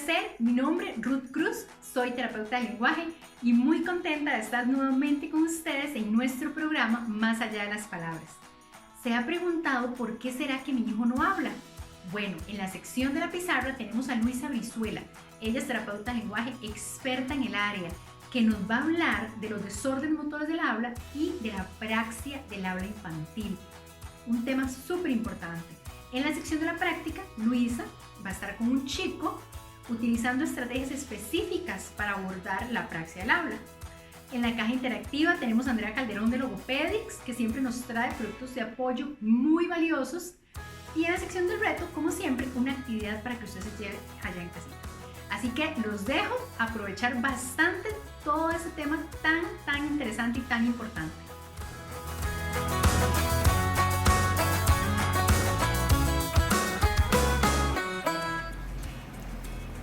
placer, mi nombre es Ruth Cruz, soy terapeuta de lenguaje y muy contenta de estar nuevamente con ustedes en nuestro programa Más allá de las palabras. ¿Se ha preguntado por qué será que mi hijo no habla? Bueno, en la sección de la pizarra tenemos a Luisa Brizuela. Ella es terapeuta de lenguaje experta en el área, que nos va a hablar de los desórdenes motores del habla y de la apraxia del habla infantil. Un tema súper importante. En la sección de la práctica, Luisa va a estar con un chico utilizando estrategias específicas para abordar la apraxia del habla. En la caja interactiva tenemos a Andrea Calderón de Logopedics, que siempre nos trae productos de apoyo muy valiosos. Y en la sección del reto, como siempre, una actividad para que usted se lleve allá en casita. Así que los dejo aprovechar bastante todo ese tema tan interesante y tan importante.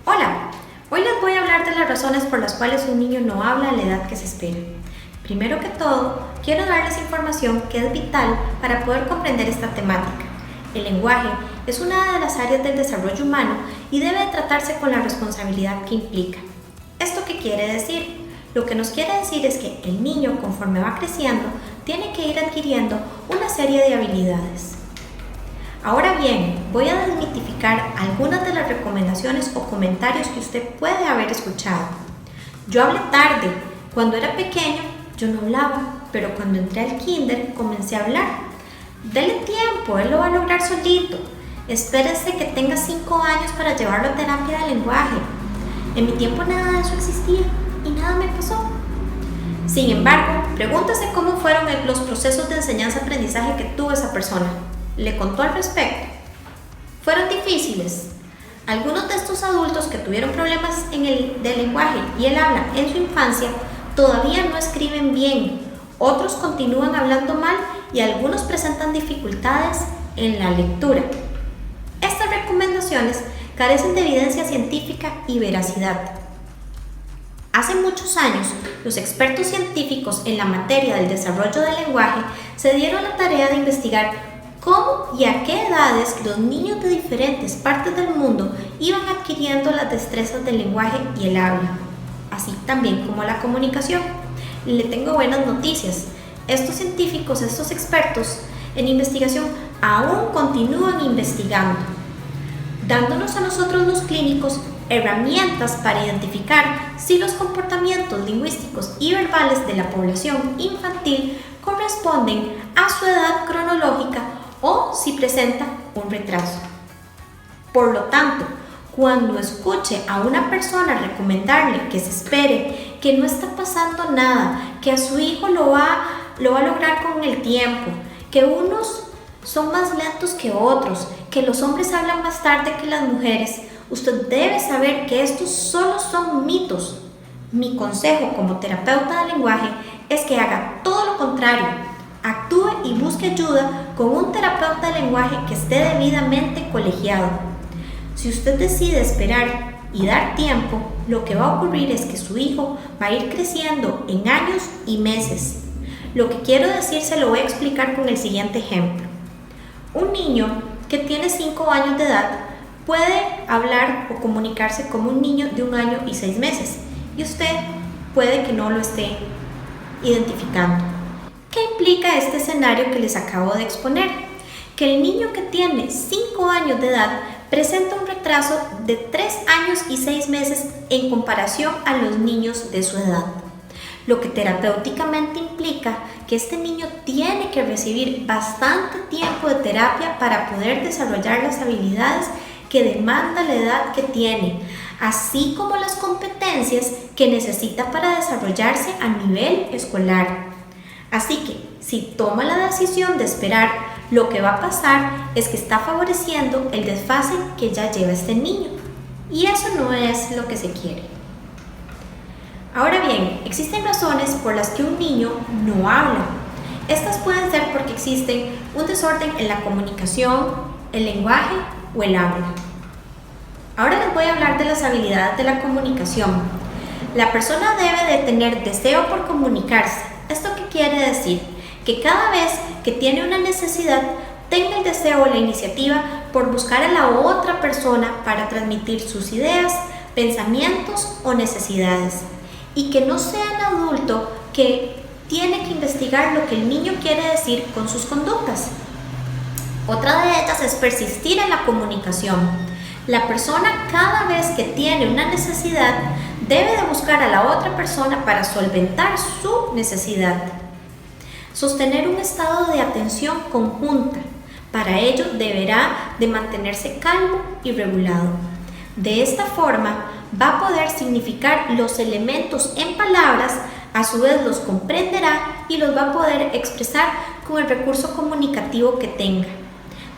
Hola, hoy les voy a hablar de las razones por las cuales un niño no habla a la edad que se espera. Primero que todo, quiero darles información que es vital para poder comprender esta temática. El lenguaje es una de las áreas del desarrollo humano y debe tratarse con la responsabilidad que implica. ¿Esto qué quiere decir? Lo que nos quiere decir es que el niño, conforme va creciendo, tiene que ir adquiriendo una serie de habilidades. Ahora bien, voy a desmitificar algunas de las recomendaciones o comentarios que usted puede haber escuchado. Yo hablé tarde. Cuando era pequeño, yo no hablaba, pero cuando entré al kinder, comencé a hablar. Dele tiempo, él lo va a lograr solito. Espérese que tenga 5 años para llevarlo a terapia de lenguaje. En mi tiempo nada de eso existía y nada me pasó. Sin embargo, pregúntese cómo fueron los procesos de enseñanza-aprendizaje que tuvo esa persona. ¿Le contó al respecto? ¿Fueron difíciles? Algunos de estos adultos que tuvieron problemas del lenguaje y el habla en su infancia todavía no escriben bien. Otros continúan hablando mal y algunos presentan dificultades en la lectura. Estas recomendaciones carecen de evidencia científica y veracidad. Hace muchos años, los expertos científicos en la materia del desarrollo del lenguaje se dieron la tarea de investigar cómo y a qué edades los niños de diferentes partes del mundo iban adquiriendo las destrezas del lenguaje y el habla, así también como la comunicación. Le tengo buenas noticias. Estos científicos, estos expertos en investigación aún continúan investigando, dándonos a nosotros los clínicos herramientas para identificar si los comportamientos lingüísticos y verbales de la población infantil corresponden a su edad cronológica o si presenta un retraso. Por lo tanto, cuando escuche a una persona recomendarle que se espere, que no está pasando nada, que a su hijo lo va a lograr con el tiempo, que unos son más lentos que otros, que los hombres hablan más tarde que las mujeres, usted debe saber que estos solo son mitos. Mi consejo como terapeuta de lenguaje es que haga todo lo contrario. Actúe y busque ayuda con un terapeuta de lenguaje que esté debidamente colegiado. Si usted decide esperar y dar tiempo, lo que va a ocurrir es que su hijo va a ir creciendo en años y meses. Lo que quiero decir se lo voy a explicar con el siguiente ejemplo. Un niño que tiene 5 años de edad puede hablar o comunicarse como un niño de 1 año y 6 meses y usted puede que no lo esté identificando. ¿Qué implica este escenario que les acabo de exponer? Que el niño que tiene 5 años de edad presenta un retraso de 3 años y 6 meses en comparación a los niños de su edad, lo que terapéuticamente implica que este niño tiene que recibir bastante tiempo de terapia para poder desarrollar las habilidades que demanda la edad que tiene, así como las competencias que necesita para desarrollarse a nivel escolar. Así que, si toma la decisión de esperar, lo que va a pasar es que está favoreciendo el desfase que ya lleva este niño. Y eso no es lo que se quiere. Ahora bien, existen razones por las que un niño no habla. Estas pueden ser porque existen un desorden en la comunicación, el lenguaje o el habla. Ahora les voy a hablar de las habilidades de la comunicación. La persona debe de tener deseo por comunicarse. ¿Esto qué quiere decir? Que cada vez que tiene una necesidad, tenga el deseo o la iniciativa por buscar a la otra persona para transmitir sus ideas, pensamientos o necesidades, y que no sea el adulto que tiene que investigar lo que el niño quiere decir con sus conductas. Otra de ellas es persistir en la comunicación. La persona, cada vez que tiene una necesidad, debe de buscar a la otra persona para solventar su necesidad. Sostener un estado de atención conjunta. Para ello deberá de mantenerse calmo y regulado. De esta forma va a poder significar los elementos en palabras, a su vez los comprenderá y los va a poder expresar con el recurso comunicativo que tenga,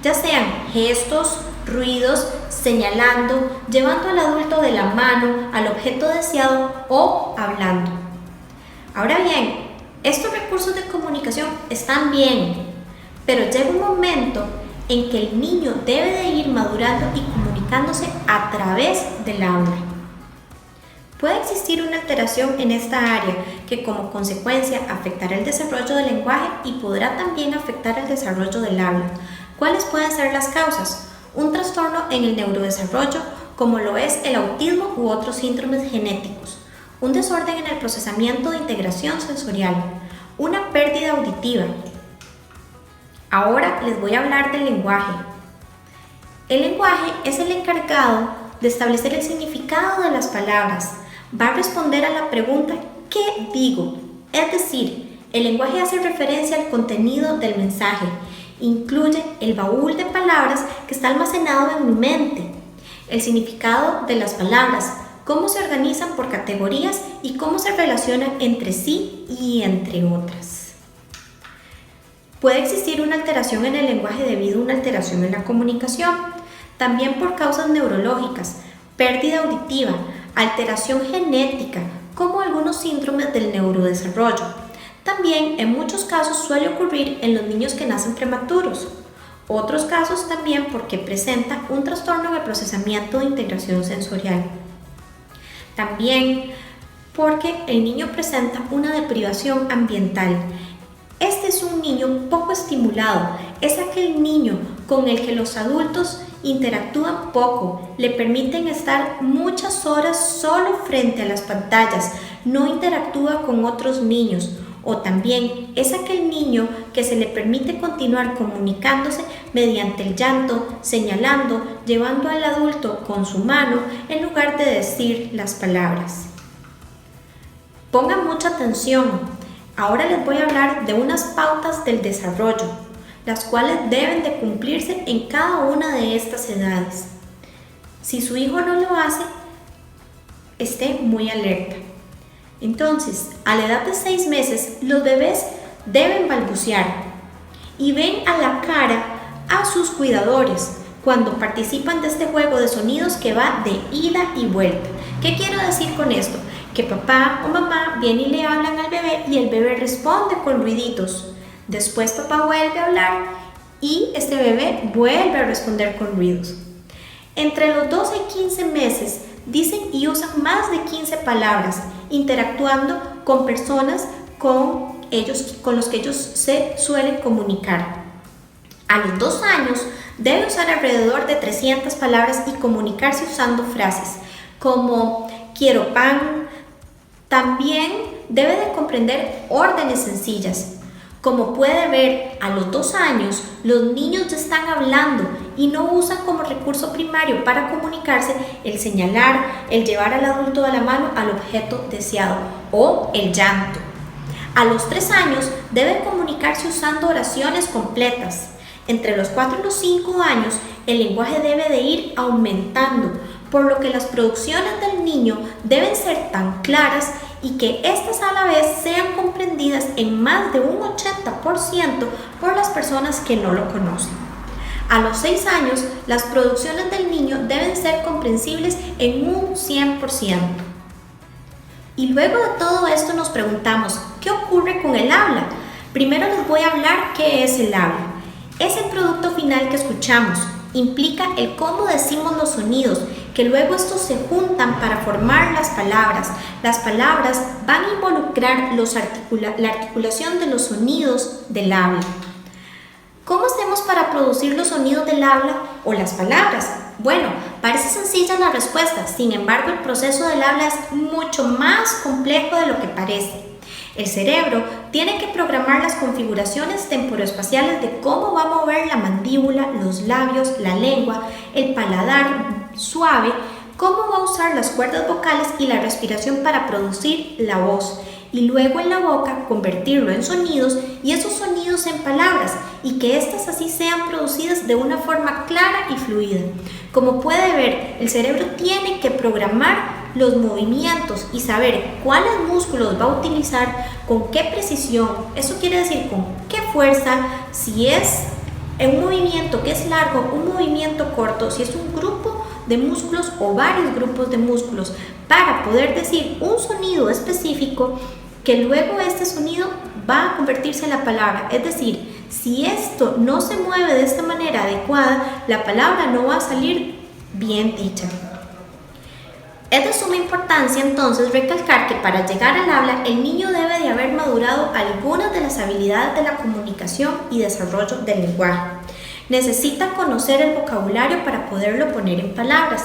ya sean gestos, ruidos, señalando, llevando al adulto de la mano al objeto deseado o hablando. Ahora bien, estos recursos de comunicación están bien, pero llega un momento en que el niño debe de ir madurando y comunicándose a través del habla. Puede existir una alteración en esta área que como consecuencia afectará el desarrollo del lenguaje y podrá también afectar el desarrollo del habla. ¿Cuáles pueden ser las causas? Un trastorno en el neurodesarrollo, como lo es el autismo u otros síndromes genéticos. Un desorden en el procesamiento de integración sensorial. Una pérdida auditiva. Ahora les voy a hablar del lenguaje. El lenguaje es el encargado de establecer el significado de las palabras. Va a responder a la pregunta ¿qué digo? Es decir, el lenguaje hace referencia al contenido del mensaje. Incluye el baúl de palabras que está almacenado en mi mente. El significado de las palabras, cómo se organizan por categorías y cómo se relacionan entre sí y entre otras. Puede existir una alteración en el lenguaje debido a una alteración en la comunicación, también por causas neurológicas, pérdida auditiva, alteración genética, como algunos síndromes del neurodesarrollo. También en muchos casos suele ocurrir en los niños que nacen prematuros. Otros casos también porque presenta un trastorno en el procesamiento de integración sensorial. También porque el niño presenta una deprivación ambiental. Este es un niño poco estimulado, es aquel niño con el que los adultos interactúan poco, le permiten estar muchas horas solo frente a las pantallas, no interactúa con otros niños. O también es aquel niño que se le permite continuar comunicándose mediante el llanto, señalando, llevando al adulto con su mano en lugar de decir las palabras. Pongan mucha atención. Ahora les voy a hablar de unas pautas del desarrollo, las cuales deben de cumplirse en cada una de estas edades. Si su hijo no lo hace, esté muy alerta. Entonces, a la edad de 6 meses, los bebés deben balbucear y ven a la cara a sus cuidadores cuando participan de este juego de sonidos que va de ida y vuelta. ¿Qué quiero decir con esto? Que papá o mamá vienen y le hablan al bebé y el bebé responde con ruiditos. Después papá vuelve a hablar y este bebé vuelve a responder con ruidos. Entre los 12 y 15 meses dicen y usan más de 15 palabras, interactuando con personas con los que ellos se suelen comunicar. A los 2 años debe usar alrededor de 300 palabras y comunicarse usando frases como quiero pan. También debe de comprender órdenes sencillas. Como puede ver, a los 2 años los niños ya están hablando y no usan como recurso primario para comunicarse el señalar, el llevar al adulto de la mano al objeto deseado o el llanto. A los 3 años deben comunicarse usando oraciones completas. Entre los 4 y los 5 años el lenguaje debe de ir aumentando, por lo que las producciones del niño deben ser tan claras y que éstas a la vez sean comprendidas en más de un 80% por las personas que no lo conocen. A los 6 años, las producciones del niño deben ser comprensibles en un 100%. Y luego de todo esto nos preguntamos, ¿qué ocurre con el habla? Primero les voy a hablar qué es el habla. Es el producto final que escuchamos. Implica el cómo decimos los sonidos, que luego estos se juntan para formar las palabras. Las palabras van a involucrar la articulación de los sonidos del habla. ¿Cómo hacemos para producir los sonidos del habla o las palabras? Bueno, Parece sencilla la respuesta, sin embargo el proceso del habla es mucho más complejo de lo que parece. El cerebro tiene que programar las configuraciones temporoespaciales de cómo va a mover la mandíbula, los labios, la lengua, el paladar suave, cómo va a usar las cuerdas vocales y la respiración para producir la voz, y luego en la boca convertirlo en sonidos y esos sonidos en palabras, y que éstas así sean producidas de una forma clara y fluida. Como puede ver, el cerebro tiene que programar los movimientos y saber cuáles músculos va a utilizar, con qué precisión, eso quiere decir con qué fuerza, si es un movimiento que es largo, un movimiento corto, si es un grupo de músculos o varios grupos de músculos, para poder decir un sonido específico que luego este sonido va a convertirse en la palabra. Es decir, si esto no se mueve de esta manera adecuada, la palabra no va a salir bien dicha. Es de suma importancia entonces recalcar que para llegar al habla el niño debe de haber madurado algunas de las habilidades de la comunicación y desarrollo del lenguaje. Necesita conocer el vocabulario para poderlo poner en palabras.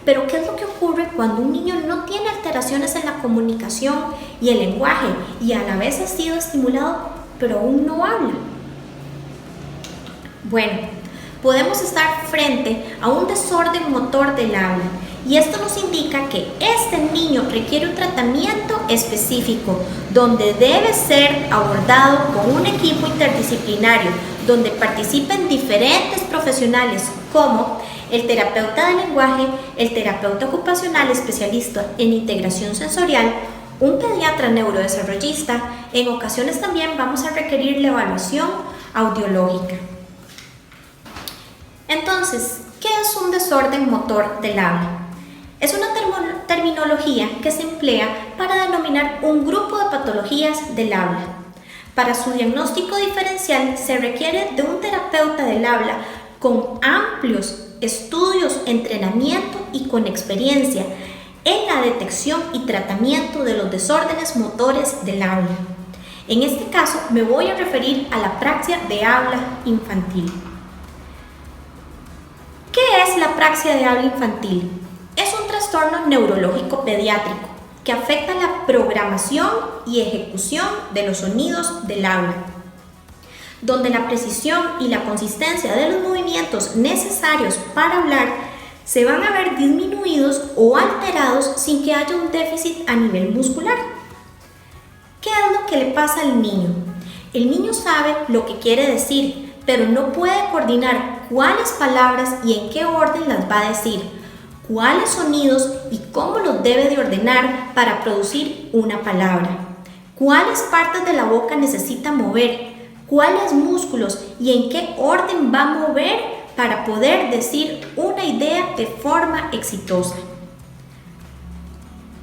Pero ¿qué es lo que ocurre cuando un niño no tiene alteraciones en la comunicación y el lenguaje y a la vez ha sido estimulado pero aún no habla? Bueno, podemos estar frente a un desorden motor del habla. Y esto nos indica que este niño requiere un tratamiento específico, donde debe ser abordado con un equipo interdisciplinario, donde participen diferentes profesionales como el terapeuta de lenguaje, el terapeuta ocupacional especialista en integración sensorial, un pediatra neurodesarrollista. En ocasiones también vamos a requerir la evaluación audiológica. Entonces, ¿qué es un desorden motor del habla? Es una terminología que se emplea para denominar un grupo de patologías del habla. Para su diagnóstico diferencial se requiere de un terapeuta del habla con amplios estudios, entrenamiento y con experiencia en la detección y tratamiento de los desórdenes motores del habla. En este caso me voy a referir a la apraxia de habla infantil. ¿Qué es la apraxia de habla infantil? Es un trastorno neurológico pediátrico que afecta la programación y ejecución de los sonidos del habla, donde la precisión y la consistencia de los movimientos necesarios para hablar se van a ver disminuidos o alterados sin que haya un déficit a nivel muscular. ¿Qué es lo que le pasa al niño? El niño sabe lo que quiere decir, pero no puede coordinar cuáles palabras y en qué orden las va a decir, cuáles sonidos y cómo los debe de ordenar para producir una palabra, cuáles partes de la boca necesita mover, cuáles músculos y en qué orden va a mover para poder decir una idea de forma exitosa.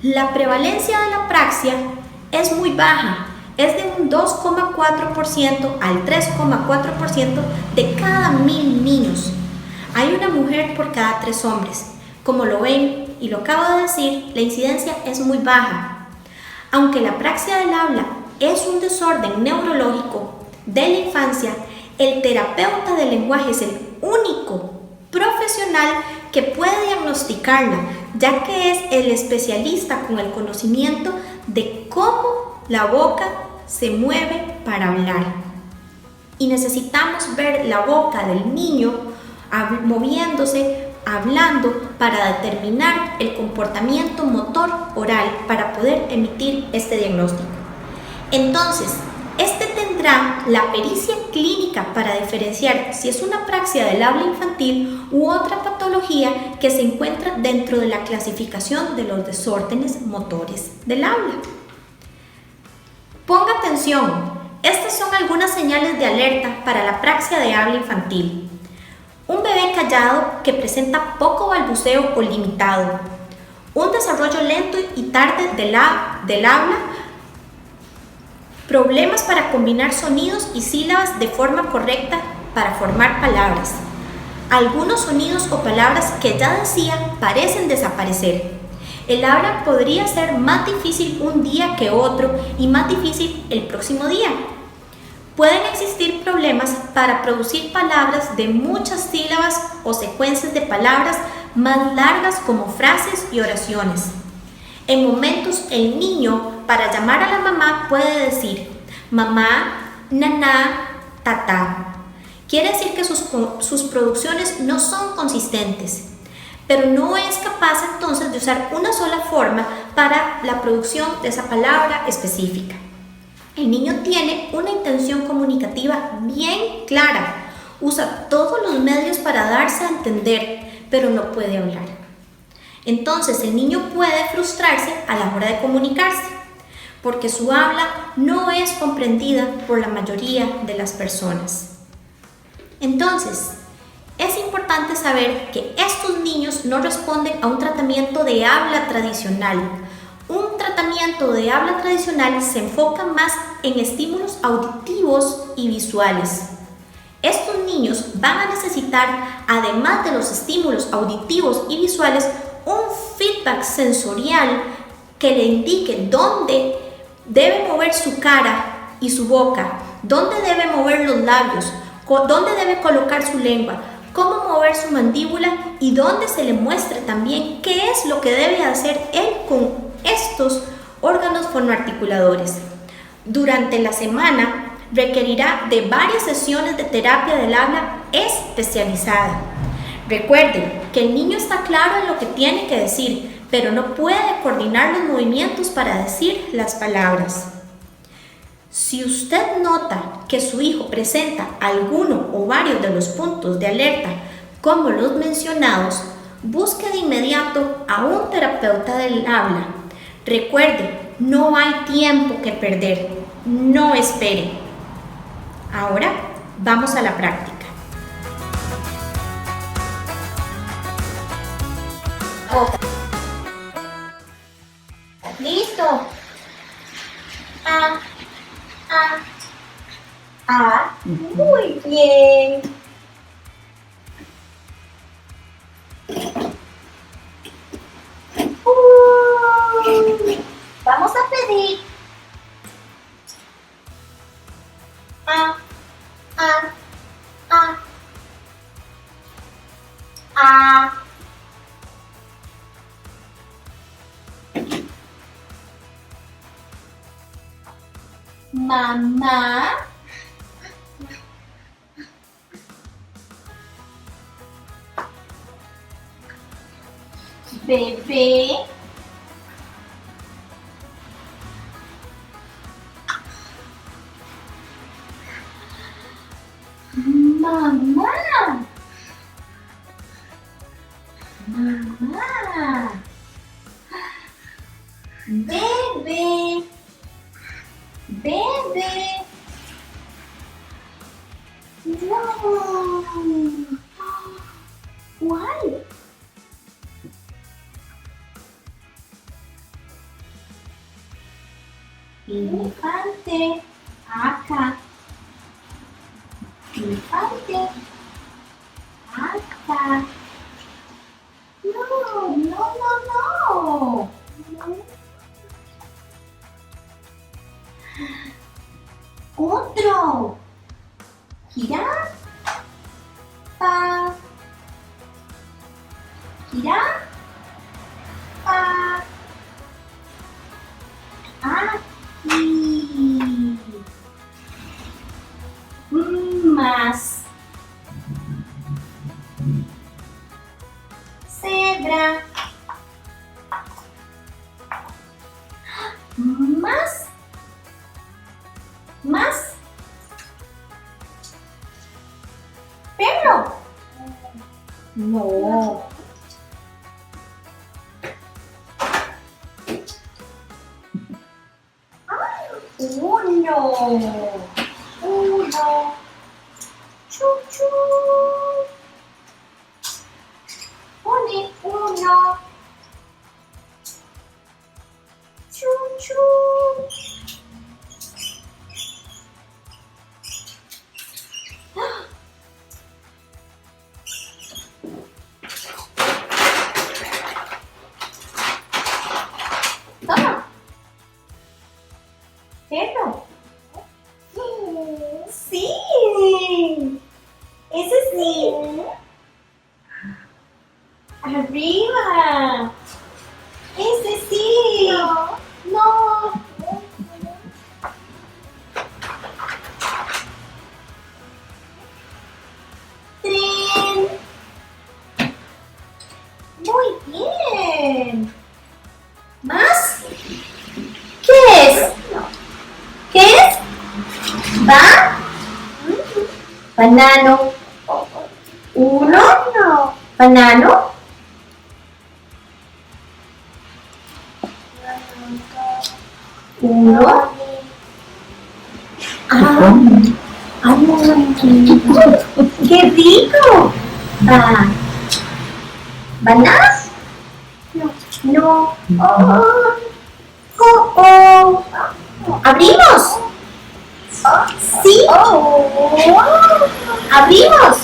La prevalencia de la apraxia es muy baja, es de un 2,4% al 3,4% de cada 1000 niños. Hay una mujer por cada 3 hombres. Como lo ven y lo acabo de decir, la incidencia es muy baja. Aunque la apraxia del habla es un desorden neurológico de la infancia, el terapeuta del lenguaje es el único profesional que puede diagnosticarla, ya que es el especialista con el conocimiento de cómo la boca se mueve para hablar. Y necesitamos ver la boca del niño moviéndose, hablando, para determinar el comportamiento motor oral para poder emitir este diagnóstico. Entonces, este tendrá la pericia clínica para diferenciar si es una apraxia del habla infantil u otra patología que se encuentra dentro de la clasificación de los desórdenes motores del habla. Ponga atención, estas son algunas señales de alerta para la apraxia de habla infantil. Un bebé callado que presenta poco balbuceo o limitado. Un desarrollo lento y tarde del habla. Problemas para combinar sonidos y sílabas de forma correcta para formar palabras. Algunos sonidos o palabras que ya decía parecen desaparecer. El habla podría ser más difícil un día que otro y más difícil el próximo día. Pueden existir problemas para producir palabras de muchas sílabas o secuencias de palabras más largas como frases y oraciones. En momentos el niño, para llamar a la mamá, puede decir mamá, naná, tatá. Quiere decir que sus producciones no son consistentes, pero no es capaz entonces de usar una sola forma para la producción de esa palabra específica. El niño tiene una intención comunicativa bien clara, usa todos los medios para darse a entender, pero no puede hablar. Entonces el niño puede frustrarse a la hora de comunicarse, porque su habla no es comprendida por la mayoría de las personas. Entonces, es importante saber que estos niños no responden a un tratamiento de habla tradicional. Un tratamiento de habla tradicional se enfoca más en estímulos auditivos y visuales. Estos niños van a necesitar, además de los estímulos auditivos y visuales, un feedback sensorial que le indique dónde debe mover su cara y su boca, dónde debe mover los labios, dónde debe colocar su lengua, cómo mover su mandíbula y dónde se le muestre también qué es lo que debe hacer él con estos órganos fonoarticuladores. Durante la semana requerirá de varias sesiones de terapia del habla especializada. Recuerden que el niño está claro en lo que tiene que decir, pero no puede coordinar los movimientos para decir las palabras. Si usted nota que su hijo presenta alguno o varios de los puntos de alerta, como los mencionados, busque de inmediato a un terapeuta del habla. Recuerde, no hay tiempo que perder, no espere. Ahora vamos a la práctica. Listo. Muy bien. Vamos a pedir. Mamá. Bebé. Mamá. Mamá. Bebé. Bebé. Wow. ¿Cuál? Elefante. Acá. Elefante. Acá. No. Otro. Jirafa. Jirafa. Aquí. Más. Cebra. Más. Perro. No. Uno. Chuchu. Pone uno. Chuchu. Toma. Perro. Sí. Ese sí. Arriba. Arriba. Ese sí. No. Tren. Muy bien. ¿Más? ¿Qué es? ¿Qué es? ¿Va? Banano. Uno. Banano. Uno. ¡Qué rico! Va. ¿Bananas? No. Oh. ¿Abrimos? Sí. ¿Abrimos?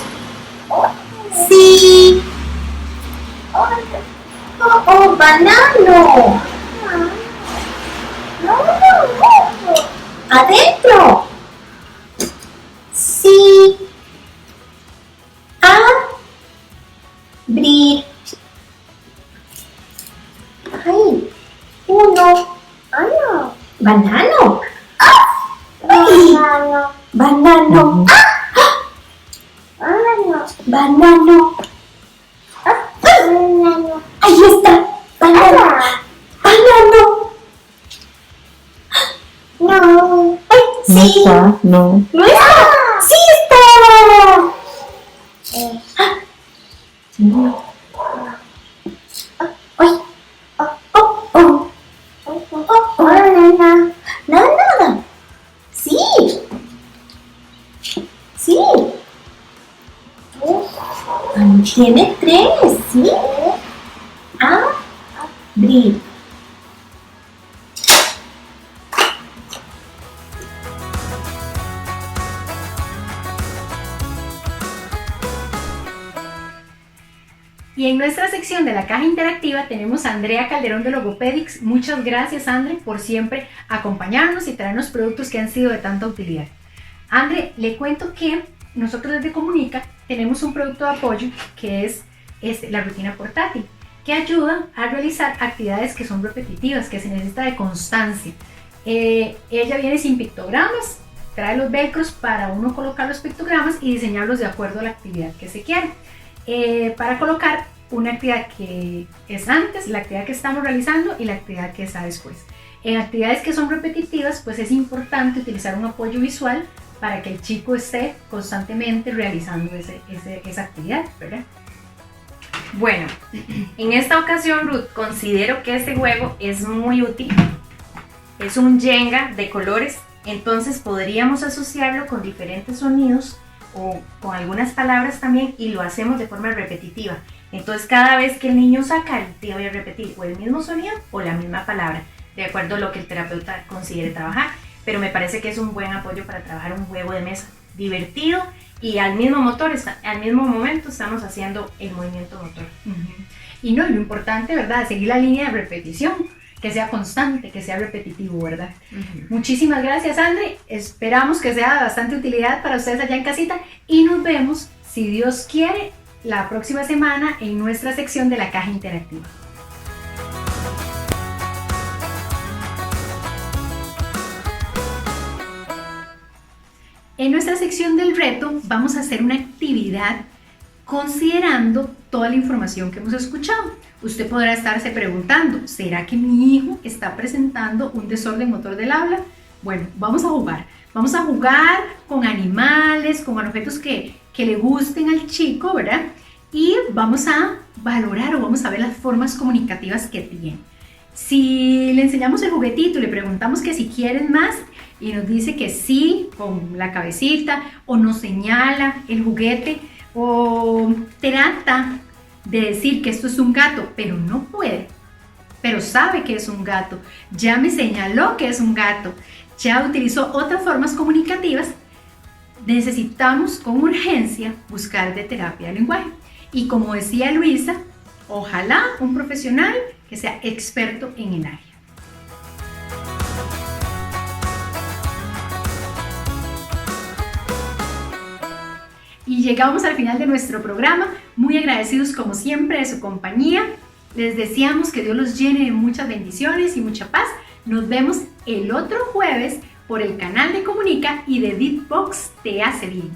Sí. Banano. Adentro. Sí. Abrir. Ay. Uno. Banano. Ay. Banano. Banano. Ahí está. Banano. No. Ay, sí. No está, no. ¿No está? ¡Sí está! No. Ay. Nada. Sí. Tiene tres, ¿sí? Abrir. Y en nuestra sección de la caja interactiva tenemos a Andrea Calderón de Logopedics. Muchas gracias, Andre, por siempre acompañarnos y traernos productos que han sido de tanta utilidad. Andre, le cuento que nosotros desde Comunica tenemos un producto de apoyo que es la rutina portátil, que ayuda a realizar actividades que son repetitivas, que se necesita de constancia. Ella viene sin pictogramas, trae los velcros para uno colocar los pictogramas y diseñarlos de acuerdo a la actividad que se quiere. Para colocar una actividad que es antes, la actividad que estamos realizando y la actividad que está después. En actividades que son repetitivas, pues es importante utilizar un apoyo visual para que el chico esté constantemente realizando esa actividad, ¿verdad? Bueno, en esta ocasión, Ruth, considero que este juego es muy útil. Es un Jenga de colores, entonces podríamos asociarlo con diferentes sonidos o con algunas palabras también, y lo hacemos de forma repetitiva. Entonces cada vez que el niño saca, el tío va a repetir o el mismo sonido o la misma palabra, de acuerdo a lo que el terapeuta considere trabajar. Pero me parece que es un buen apoyo para trabajar un juego de mesa divertido y al mismo momento estamos haciendo el movimiento motor. Y no, lo importante, ¿verdad? Seguir la línea de repetición, que sea constante, que sea repetitivo, ¿verdad? Muchísimas gracias, Andre. Esperamos que sea de bastante utilidad para ustedes allá en casita y nos vemos, si Dios quiere, la próxima semana en nuestra sección de la caja interactiva. En nuestra sección del reto vamos a hacer una actividad considerando toda la información que hemos escuchado. Usted podrá estarse preguntando, ¿será que mi hijo está presentando un desorden motor del habla? Bueno, vamos a jugar. Vamos a jugar con animales, con objetos que le gusten al chico, ¿verdad? Y vamos a valorar o vamos a ver las formas comunicativas que tiene. Si le enseñamos el juguetito y le preguntamos que si quieren más y nos dice que sí, con la cabecita, o nos señala el juguete, o trata de decir que esto es un gato, pero no puede, pero sabe que es un gato, ya me señaló que es un gato, ya utilizó otras formas comunicativas, necesitamos con urgencia buscar de terapia del lenguaje. Y como decía Luisa, ojalá un profesional que sea experto en el área. Y llegamos al final de nuestro programa, muy agradecidos como siempre de su compañía. Les deseamos que Dios los llene de muchas bendiciones y mucha paz. Nos vemos el otro jueves por el canal de Comunica y de Deep Box Te Hace Bien.